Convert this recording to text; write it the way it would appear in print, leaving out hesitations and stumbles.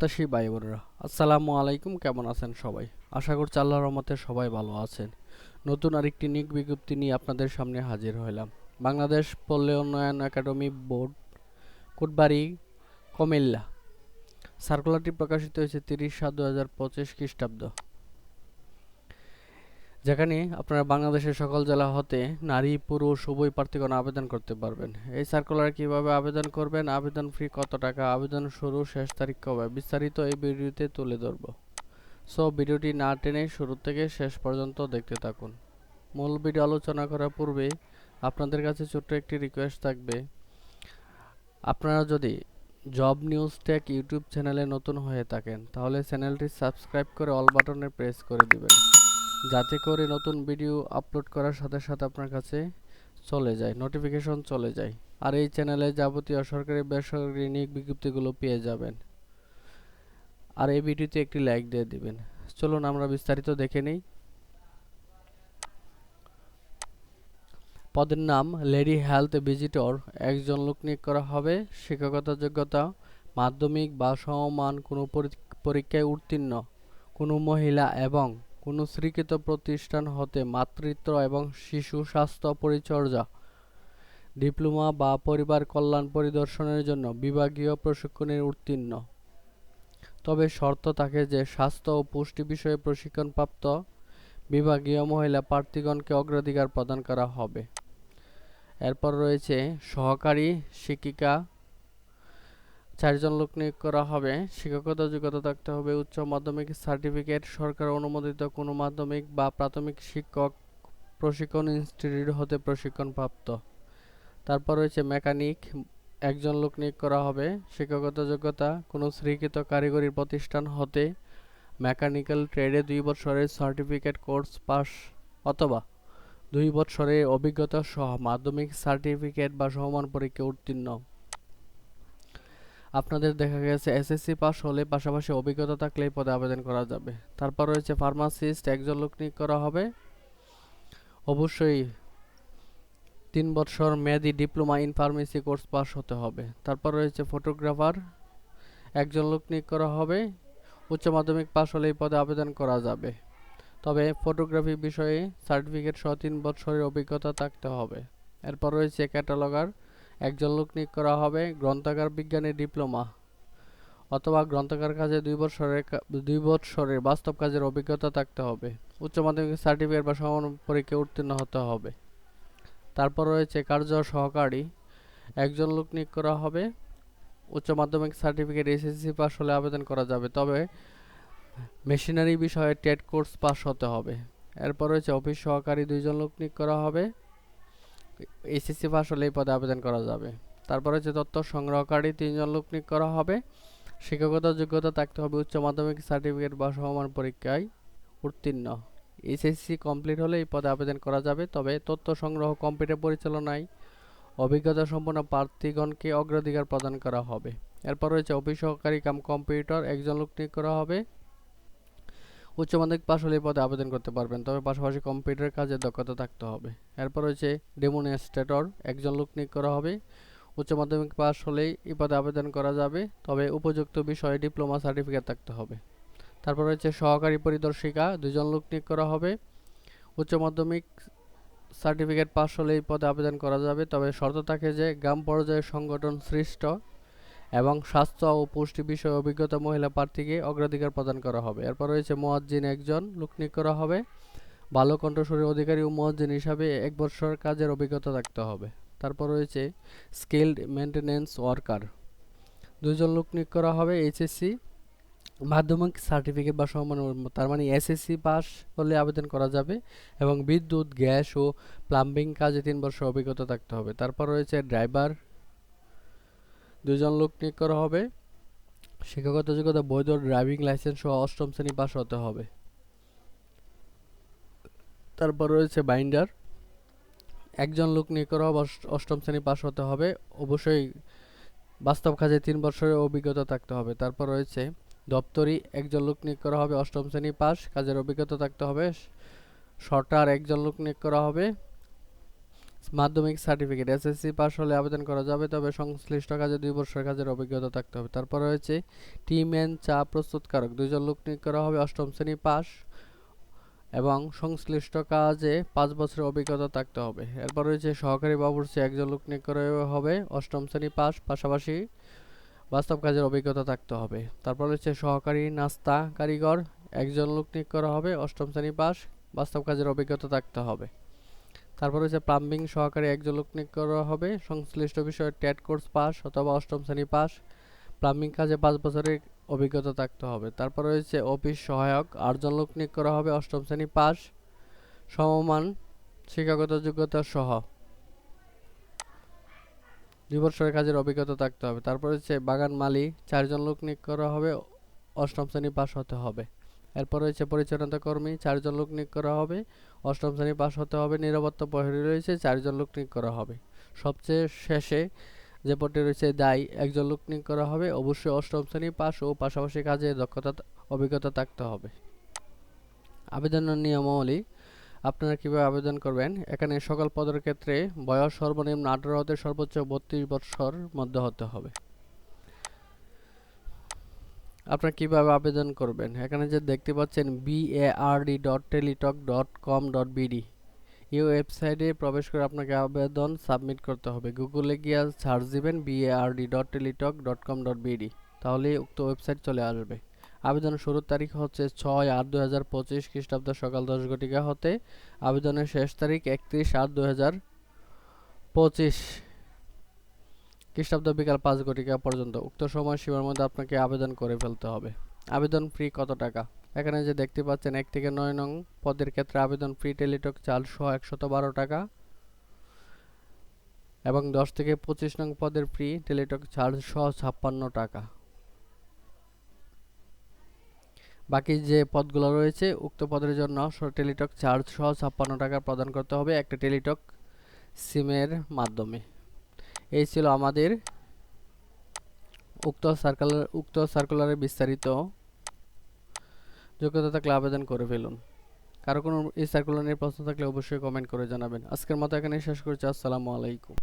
প্রত্যাশী ভাই বোনেরা, আসসালামু আলাইকুম। কেমন আছেন সবাই? আশা করছি আল্লাহর রহমতে সবাই ভালো আছেন। নতুন আরেকটি নিয়োগ বিজ্ঞপ্তি নিয়ে আপনাদের সামনে হাজির হলাম। বাংলাদেশ পল্লী উন্নয়ন একাডেমি বোর্ড, কোটবাড়ি, কুমিল্লা। সার্কুলারটি প্রকাশিত হয়েছে 30/7/2025 খ্রিস্টাব্দ, যেখানে আপনারা বাংলাদেশের সকল জেলা হতে নারী পুরুষ উভয় প্রার্থীগণ আবেদন করতে পারবেন। এই সার্কুলার কিভাবে আবেদন করবেন, আবেদন ফি কত টাকা, আবেদন শুরু শেষ তারিখ কবে, বিস্তারিত এই ভিডিওতে তুলে ধরব। সো ভিডিওটি না টেনে শুরু থেকে শেষ পর্যন্ত দেখতে থাকুন। মূল ভিডিও আলোচনা করার পূর্বে আপনাদের কাছে ছোট্ট একটি রিকোয়েস্ট থাকবে। আপনারা যদি জব নিউজ টেক ইউটিউব চ্যানেলে নতুন হয়ে থাকেন, তাহলে চ্যানেলটি সাবস্ক্রাইব করে অল বাটনে প্রেস করে দিবেন, যাতে করে নতুন ভিডিও আপলোড করার সাথে সাথে আপনার কাছে চলে যায়, নোটিফিকেশন চলে যায়। আর এই চ্যানেলে যাবতীয় সরকারি বেসরকারি নিয়োগ বিজ্ঞপ্তিগুলো পেয়ে যাবেন। আর এই ভিডিওতে একটি লাইক দিয়ে দিবেন। চলুন আমরা বিস্তারিত দেখে নিই। পদের নাম লেডি হেলথ ভিজিটর। একজন লোক নিয়োগ করা হবে। শিক্ষাগত যোগ্যতা মাধ্যমিক বা সমমান কোনো পরীক্ষায় উত্তীর্ণ কোনো মহিলা এবং কোনো স্বীকৃত প্রতিষ্ঠান হতে মাতৃত্ব এবং শিশু স্বাস্থ্য পরিচর্যা ডিপ্লোমা বা পরিবার কল্যাণ পরিদর্শনের জন্য বিভাগীয় প্রশিক্ষণে উত্তীর্ণ। তবে শর্ত থাকে যে স্বাস্থ্য ও পুষ্টি বিষয়ে প্রশিক্ষণপ্রাপ্ত বিভাগীয় মহিলা প্রার্থীগণকে অগ্রাধিকার প্রদান করা হবে। এরপর রয়েছে সহকারী শিক্ষিকা। 4 জন লোক নিয়োগ করা হবে। শিক্ষাগত যোগ্যতা থাকতে হবে উচ্চ মাধ্যমিক সার্টিফিকেট, সরকার অনুমোদিত কোনো মাধ্যমিক বা প্রাথমিক শিক্ষক প্রশিক্ষণ ইনস্টিটিউট হতে প্রশিক্ষণপ্রাপ্ত। তারপর রয়েছে মেকানিক। 1 জন লোক নিয়োগ করা হবে। শিক্ষাগত যোগ্যতা কোনো স্বীকৃত কারিগরি প্রতিষ্ঠান হতে মেকানিক্যাল ট্রেডে 2 বছরের সার্টিফিকেট কোর্স পাস অথবা 2 বছরের অভিজ্ঞতা সহ মাধ্যমিক সার্টিফিকেট বা সমমান পরীক্ষা উত্তীর্ণ। আপনাদের দেখা গেছে এসএসসি পাস হলে পাশাপাশি অভিজ্ঞতা থাকলে এই পদে আবেদন করা যাবে। তারপর রয়েছে ফার্মাসিস্ট। 1 জন লোক নিয়োগ করা হবে। অবশ্যই 3 বছর মেয়াদী diploma in pharmacy course pass হতে হবে। তারপর রয়েছে ফটোগ্রাফার। 1 জন লোক নিয়োগ করা হবে। উচ্চ মাধ্যমিক পাস হলে এই পদে আবেদন করা যাবে। তবে ফটোগ্রাফি বিষয়ে সার্টিফিকেট সহ 3 বছরের অভিজ্ঞতা থাকতে হবে। এরপর রয়েছে ক্যাটালগার। 1 জন লোক নিয়োগ করা হবে। গ্রন্থাগার বিজ্ঞানে ডিপ্লোমা অথবা গ্রন্থাগার কাজে 2 বছরের বাস্তব কাজের অভিজ্ঞতা থাকতে হবে। উচ্চ মাধ্যমিক সার্টিফিকেট বা সমান পরীক্ষায় উত্তীর্ণ হতে হবে। তারপর রয়েছে কার্য সহকারী। 1 জন লোক নিয়োগ করা হবে। উচ্চ মাধ্যমিক সার্টিফিকেট এসএসসি পাস হলে আবেদন করা যাবে। তবে মেশিনারি বিষয়ে টেট কোর্স পাস হতে হবে। এরপর রয়েছে অফিস সহকারী। 2 জন লোক নিয়োগ করা হবে। এসএসসি পাস হলে এই পদে আবেদন করা যাবে। তারপর হচ্ছে তথ্য সংগ্রহকারী। 3 জন লোক নিয়োগ করা হবে। শিক্ষাগত যোগ্যতা থাকতে হবে উচ্চ মাধ্যমিক সার্টিফিকেট বা সমমান পরীক্ষায় উত্তীর্ণ। এসএসসি কমপ্লিট হলে এই পদে আবেদন করা যাবে। তবে তথ্য সংগ্রহ কম্পিউটার পরিচালনায় অভিজ্ঞতা সম্পন্ন প্রার্থীগণকে অগ্রাধিকার প্রদান করা হবে। এরপর রয়েছে অফিস সহকারী কাম কম্পিউটার। 1 জন লোক নিয়োগ করা হবে। উচ্চ মাধ্যমিক পাস হলে এই পদে আবেদন করতে পারবেন, তবে পাশাপাশি কম্পিউটার কাজে দক্ষতা থাকতে হবে। এরপর রয়েছে ডেমনস্ট্রেটর। 1 জন লোক নিয়োগ করা হবে। উচ্চ মাধ্যমিক পাস হলেই এই পদে আবেদন করা যাবে, তবে উপযুক্ত বিষয়ে ডিপ্লোমা সার্টিফিকেট থাকতে হবে। তারপর রয়েছে সহকারী পরিদর্শিকা। 2 জন লোক নিয়োগ করা হবে। উচ্চ মাধ্যমিক সার্টিফিকেট পাস হলে এই পদে আবেদন করা যাবে, তবে শর্ত থাকে যে গ্রাম পর্যায়ে সংগঠন সৃষ্ট এবং স্বাস্থ্য ও পুষ্টি বিষয়ে অভিজ্ঞতা মহিলা প্রার্থীকে অগ্রাধিকার প্রদান করা হবে। এরপর রয়েছে মুয়াজ্জিন। 1 জন লোক নিয়োগ করা হবে। ভালো কণ্ঠস্বরের অধিকারী ও মুয়াজ্জিন হিসাবে 1 বছর কাজের অভিজ্ঞতা থাকতে হবে। তারপর রয়েছে স্কিলড মেইনটেনেন্স ওয়ার্কার। 2 জন লোক নিয়োগ করা হবে। এইচএসসি মাধ্যমিক সার্টিফিকেট বা সমান, তার মানে এসএসসি পাস হলে আবেদন করা যাবে এবং বিদ্যুৎ গ্যাস ও প্লাম্বিং কাজে 3 বছর অভিজ্ঞতা থাকতে হবে। তারপর রয়েছে ড্রাইভার। 2 জন লোক নিয়োগ করা হবে। শিক্ষাগত যোগ্যতা বৈধ ড্রাইভিং লাইসেন্স সহ 8ম শ্রেণী পাস হতে হবে। তারপর রয়েছে বাইন্ডার। 1 জন লোক নিয়োগ করা হবে। 8ম শ্রেণী পাস হতে হবে। অবশ্যই বাস্তব কাজে 3 বছরের অভিজ্ঞতা থাকতে হবে। তারপর রয়েছে দপ্তরি। 1 জন লোক নিয়োগ করা হবে। 8ম শ্রেণী পাস, কাজের অভিজ্ঞতা থাকতে হবে। শর্টার। 1 জন লোক নিয়োগ করা হবে। মাধ্যমিক সার্টিফিকেট এসএসসি পাস হলে আবেদন করা যাবে, তবে সংশ্লিষ্ট কাজে 2 বছর কাজের অভিজ্ঞতা থাকতে হবে। তারপর রয়েছে টি ম্যান চা প্রস্তুতকারক 2 জন লোক নিয়োগ করা হবে, 8ম শ্রেণী পাস এবং সংশ্লিষ্ট কাজে 5 বছরের অভিজ্ঞতা থাকতে হবে। এরপর রয়েছে সহকারী বাবুর্চি 1 জন লোক নিয়োগ করা হবে, 8ম শ্রেণী পাস, পাশাপাশি বাস্তব কাজের অভিজ্ঞতা থাকতে হবে। তারপর রয়েছে সহকারী নাস্তা কারিগর 1 জন লোক নিয়োগ করা হবে, 8ম শ্রেণী পাস, বাস্তব কাজের অভিজ্ঞতা থাকতে হবে। তারপর হচ্ছে প্লাম্বিং সহকারী 1 জন লোক নিয়োগ করা হবে, সংশ্লিষ্ট বিষয়ে টেট কোর্স পাস অথবা 8ম শ্রেণী পাস, প্লাম্বিং কাজে 5 বছরের অভিজ্ঞতা থাকতে হবে। তারপর রয়েছে অফিস সহায়ক 8 জন লোক নিয়োগ করা হবে, 8ম শ্রেণী পাস, সমমান শিক্ষাগত যোগ্যতা সহ 2 বছরের কাজের অভিজ্ঞতা থাকতে হবে। তারপর হচ্ছে বাগান মালি 4 জন লোক নিয়োগ করা হবে, 8ম শ্রেণী পাস হতে হবে। এরপর রয়েছে পরিচ্ছন্নতা কর্মী 4 জন লোক নিয়োগ করা হবে, 8ম শ্রেণী পাস হতে হবে। নিরাপত্তা প্রহরী রয়েছে 4 জন লোক নিয়োগ করা হবে। সবচেয়ে শেষে যে পদটি রয়েছে দায়ী 1 জন লোক নিয়োগ করা হবে, অবশ্যই 8ম শ্রেণী পাস ও পাশাপাশি কাজে দক্ষতা অভিজ্ঞতা থাকতে হবে। আবেদনের নিয়মাবলী, আপনারা কিভাবে আবেদন করবেন। এখানে সকল পদের ক্ষেত্রে বয়স সর্বনিম্ন 18 হতে সর্বোচ্চ 32 বছর মধ্যে হতে হবে। আপনারা কিভাবে আবেদন করবেন, এখানে যে দেখতে পাচ্ছেন bard.teletalk.com.bd এই ওয়েবসাইটে প্রবেশ করে আপনাকে আবেদন সাবমিট করতে হবে। গুগলে গিয়ে সার্চ দিবেন bard.teletalk.com.bd, তাহলে উক্ত ওয়েবসাইট চলে আসবে। আবেদনের শুরুর তারিখ হচ্ছে 6/8/2025 খ্রিস্টাব্দ সকাল 10 ঘটিকা হতে, আবেদনের শেষ তারিখ 31/8/2025 খ্রিস্টাব্দ বিকাল 5 ঘটিকা পর্যন্ত। উক্ত সময়সীমার মধ্যে আপনাকে আবেদন করে ফেলতে হবে। আবেদন ফি কত টাকা, এখানে যে দেখতে পাচ্ছেন 1 থেকে 9 নং পদের ক্ষেত্রে আবেদন ফি টেলিটক চার্জ সহ 112 টাকা এবং 10 থেকে 25 নং পদের ফি টেলিটক চার্জ সহ 56 টাকা। বাকি যে পদগুলো রয়েছে উক্ত পদের জন্য টেলিটক চার্জ সহ 56 টাকা প্রদান করতে হবে একটা টেলিটক সিমের মাধ্যমে। এই ছিল আমাদের উক্ত সার্কুলারের বিস্তারিত। যোগ্যতা থাকলে আবেদন করে ফেলুন। কারো কোনো এই সার্কুলার নিয়ে প্রশ্ন থাকলে অবশ্যই কমেন্ট করে জানাবেন। আজকের মতো এখানেই শেষ করছি। আসসালামু আলাইকুম।